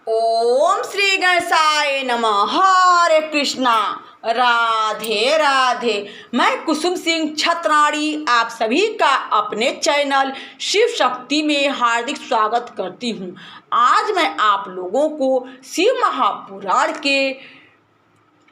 ओम श्री गणेशाय नमः। हरे कृष्णा, राधे राधे। मैं कुसुम सिंह छतराड़ी आप सभी का अपने चैनल शिव शक्ति में हार्दिक स्वागत करती हूँ। आज मैं आप लोगों को शिव महापुराण के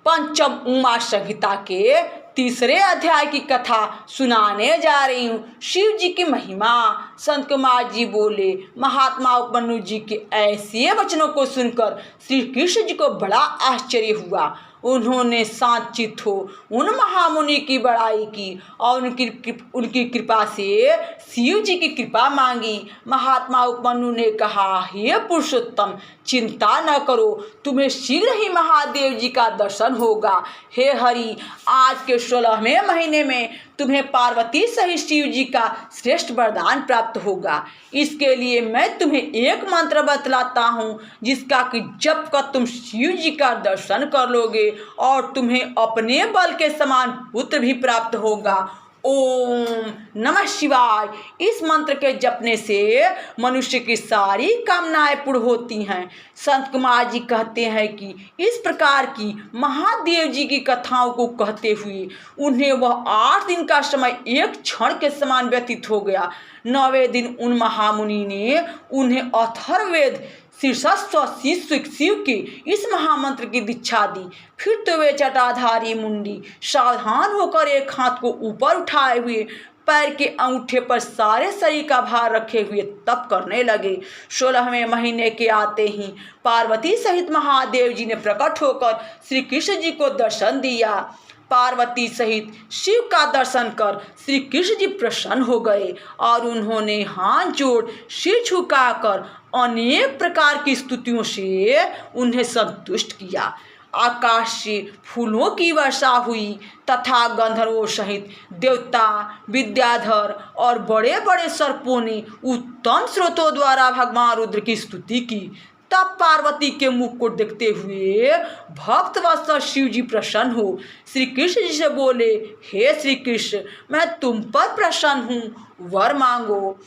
पंचम उमा संहिता के तीसरे अध्याय की कथा सुनाने जा रही हूँ। शिव जी की महिमा। संत कुमार जी बोले, महात्मा उपमन्यु जी के ऐसे वचनों को सुनकर श्री कृष्ण जी को बड़ा आश्चर्य हुआ। उन्होंने शांत चित्त हो उन महामुनि की बड़ाई की और उनकी कृपा से शिव जी की कृपा मांगी। महात्मा उपमन्यु ने कहा, हे पुरुषोत्तम, चिंता न करो, तुम्हें शीघ्र ही महादेव जी का दर्शन होगा। हे हरि, आज के 16वें महीने में तुम्हें पार्वती सहित शिव जी का श्रेष्ठ वरदान प्राप्त होगा। इसके लिए मैं तुम्हें एक मंत्र बतलाता हूँ, जिसका कि जप कर तुम शिव जी का दर्शन कर लोगे और तुम्हें अपने बल के समान पुत्र भी प्राप्त होगा। ओम नमः शिवाय। इस मंत्र के जपने से मनुष्य की सारी कामनाएं पूर्ण होती हैं। संत कुमार जी कहते हैं कि इस प्रकार की महादेव जी की कथाओं को कहते हुए उन्हें वह 8 दिन का समय एक क्षण के समान व्यतीत हो गया। 9वें दिन उन महामुनि ने उन्हें अथर्ववेद शीर्षस्व शिव के इस महामंत्र की दीक्षा दी। फिर तो वे जटाधारी मुंडी सावधान होकर एक हाथ को ऊपर उठाए हुए पैर के अंगूठे पर सारे शरीर का भार रखे हुए तप करने लगे। 16वें महीने के आते ही पार्वती सहित महादेव जी ने प्रकट होकर श्री कृष्ण जी को दर्शन दिया। पार्वती सहित शिव का दर्शन कर श्री कृष्ण जी प्रसन्न हो गए और उन्होंने हाथ जोड़ सिर झुकाकर अनेक प्रकार की स्तुतियों से उन्हें संतुष्ट किया। आकाश से फूलों की वर्षा हुई तथा गंधर्वों सहित देवता, विद्याधर और बड़े बड़े सर्पों ने उत्तम स्रोतों द्वारा भगवान रुद्र की स्तुति की। तब पार्वती के मुख को देखते हुए भक्त वत्सल शिव जी प्रसन्न हो श्री कृष्ण जी से बोले, हे श्री कृष्ण, मैं तुम पर प्रसन्न हूँ, वर मांगो।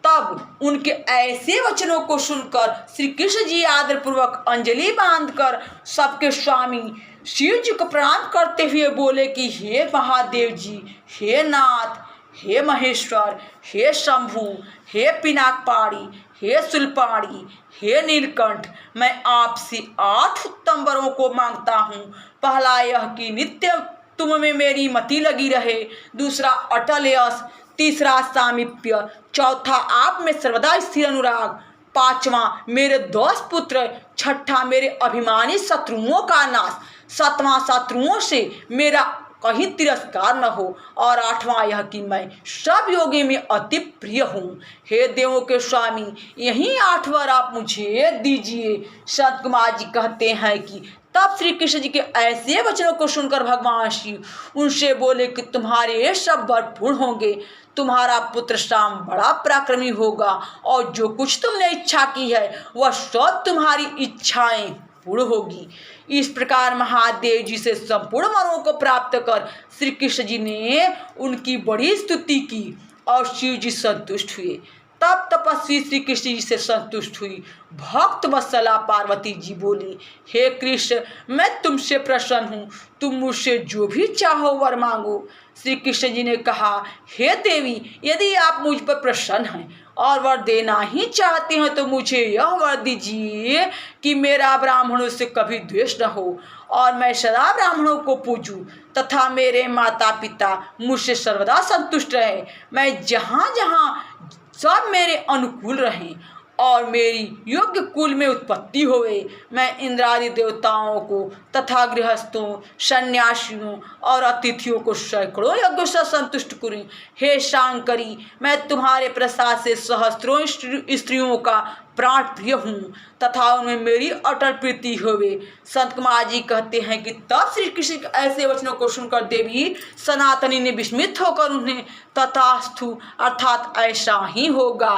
तब उनके ऐसे वचनों को सुनकर श्री कृष्ण जी आदरपूर्वक अंजलि बांधकर सबके स्वामी शिव जी को प्रणाम करते हुए बोले कि हे महादेव जी, हे नाथ, हे महेश्वर, हे शंभु, हे पिनाकपाणी, हे शूलपाणी, हे नीलकंठ, मैं आपसे 8 उत्तम वरों को मांगता हूँ। पहला यह कि नित्य तुम में मेरी मति लगी रहे, दूसरा अटल यश, तीसरा सामीप्य, चौथा आप में सर्वदा स्थिर अनुराग, पांचवा मेरे 10 पुत्र, छठा मेरे अभिमानी शत्रुओं का नाश, सातवां शत्रुओं से मेरा कहीं तिरस्कार न हो और 8वां यह कि मैं सब योगी में अति प्रिय हूँ। हे देवों के स्वामी, यही 8 वर आप मुझे दीजिए। संत कुमार जी कहते हैं कि तब श्री कृष्ण जी के ऐसे वचनों को सुनकर भगवान शिव उनसे बोले कि तुम्हारे सब वर पूर्ण होंगे, तुम्हारा पुत्र श्याम बड़ा पराक्रमी होगा और जो कुछ तुमने इच्छा की है वह सब तुम्हारी इच्छाएं पूर्ण होगी। इस प्रकार महादेव जी से संपूर्ण वरों को प्राप्त कर श्री कृष्ण जी ने उनकी बड़ी स्तुति की और शिव जी संतुष्ट हुए। तब तपस्वी श्री कृष्ण जी से संतुष्ट हुई भक्त वत्सला पार्वती जी बोली, हे कृष्ण, मैं तुमसे प्रसन्न हूँ, तुम मुझसे जो भी चाहो वर मांगो। श्री कृष्ण जी ने कहा, हे देवी, यदि आप मुझ पर प्रसन्न हैं और वर देना ही चाहते हैं तो मुझे यह वर दीजिए कि मेरा ब्राह्मणों से कभी द्वेष न हो और मैं सदा ब्राह्मणों को पूजूं तथा मेरे माता पिता मुझसे सर्वदा संतुष्ट रहे। मैं जहाँ जहाँ सब मेरे अनुकूल रहें और मेरी योग्य कुल में उत्पत्ति होवे। मैं इंद्रादि देवताओं को तथा गृहस्थों, सन्यासियों और अतिथियों को सैकड़ों यज्ञों से संतुष्ट करूं। हे शांकरी, मैं तुम्हारे प्रसाद से सहस्त्रों स्त्रियों का प्राण प्रिय हूँ तथा उनमें मेरी अटल प्रीति होवे। संत कुमार जी कहते हैं कि तब श्री कृष्ण के ऐसे वचनों को सुनकर देवी सनातनी ने विस्मित होकर उन्हें तथास्तु अर्थात ऐसा ही होगा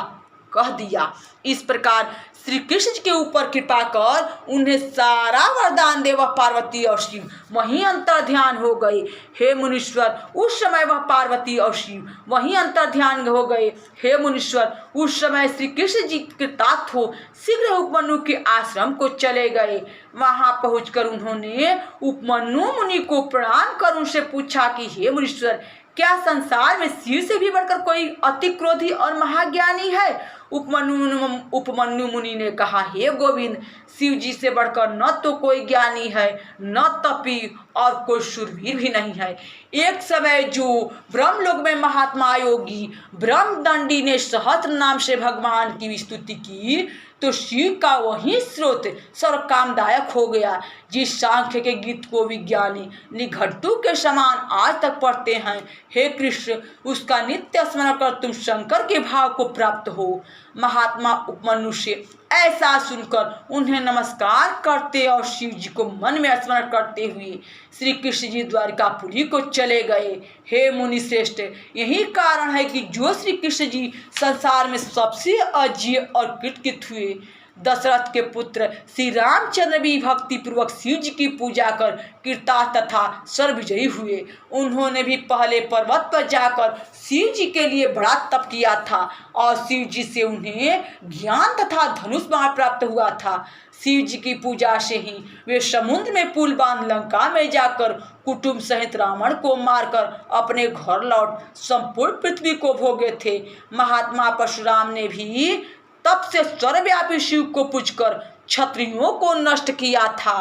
कह दिया। इस प्रकार श्री कृष्ण के ऊपर कृपा कर उन्हें सारा वरदान दे। वह पार्वती और शिव वहीं अंतर ध्यान हो गए। हे मुनीश्वर, उस समय वह पार्वती और शिव वहीं अंतर ध्यान हो गए। हे मुनीश्वर, उस समय श्री कृष्ण जी कृतार्थ हो शीघ्र उपमन्यु के आश्रम को चले गए। वहां पहुंचकर उन्होंने उपमन्यु मुनि को प्रणाम कर उनसे पूछा कि हे मुनीश्वर, क्या संसार में शिव से भी बढ़कर कोई अति क्रोधी और महाज्ञानी है? उपमन्यु मुनि ने कहा, हे गोविंद, शिव जी से बढ़कर न तो कोई ज्ञानी है, न तपी और कोई शूरवीर भी नहीं है। एक समय जो ब्रह्मलोक में महात्मा योगी ब्रह्मदंडी ने सहस्त्र नाम से भगवान की स्तुति की तो शिव का वही स्रोत सर्व कामदायक हो गया। जिस सांख्य के गीत को विज्ञानी निघंटू के समान आज तक पढ़ते हैं, हे कृष्ण, उसका नित्य स्मरण कर तुम शंकर के भाव को प्राप्त हो। महात्मा उपमन्यु से ऐसा सुनकर उन्हें नमस्कार करते और शिव जी को मन में स्मरण करते हुए श्री कृष्ण जी द्वारिकापुरी को चले गए। हे मुनि श्रेष्ठ, यही कारण है कि जो श्री कृष्ण जी संसार में सबसे अजीय और कृतकृत हुए। दशरथ के पुत्र श्री रामचंद्र भी भक्ति पूर्वक शिव जी की पूजा कर कृतार्थ तथा सर्वविजयी हुए। उन्होंने भी पहले पर्वत पर जाकर शिव जी के लिए बड़ा तप किया था और शिव जी से उन्हें ज्ञान तथा धनुष बाण प्राप्त हुआ था। शिव जी की पूजा से ही वे समुद्र में पुल बांध लंका में जाकर कुटुंब सहित रावण को मारकर अपने घर लौट संपूर्ण पृथ्वी को भोगे थे। महात्मा परशुराम ने भी तब से सर्वव्यापी शिव को पूजकर क्षत्रियों को नष्ट किया था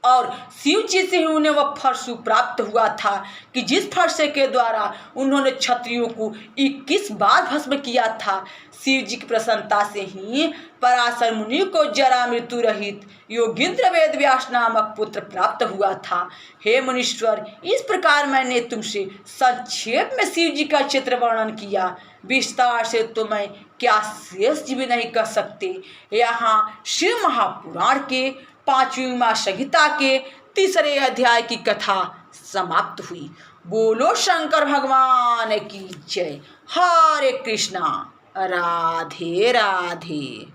और शिव जी से ही उन्हें वह फरसु प्राप्त हुआ था कि जिस फरसे के द्वारा उन्होंने क्षत्रियों को 21 बार भस्म किया था। शिव जी की प्रसन्नता से ही पराशर मुनि को जरा मृत्यु रहित योगींद्र वेद व्यास नामक पुत्र प्राप्त हुआ था। हे मुनीश्वर, इस प्रकार मैंने तुमसे संक्षेप में शिव जी का चित्र वर्णन किया। विस्तार से तो मैं क्या शेष जी भी नहीं कर सकते। यहाँ शिव महापुराण के 5वीं माह संहिता के 3रे अध्याय की कथा समाप्त हुई। बोलो शंकर भगवान की जय। हरे कृष्णा। राधे राधे।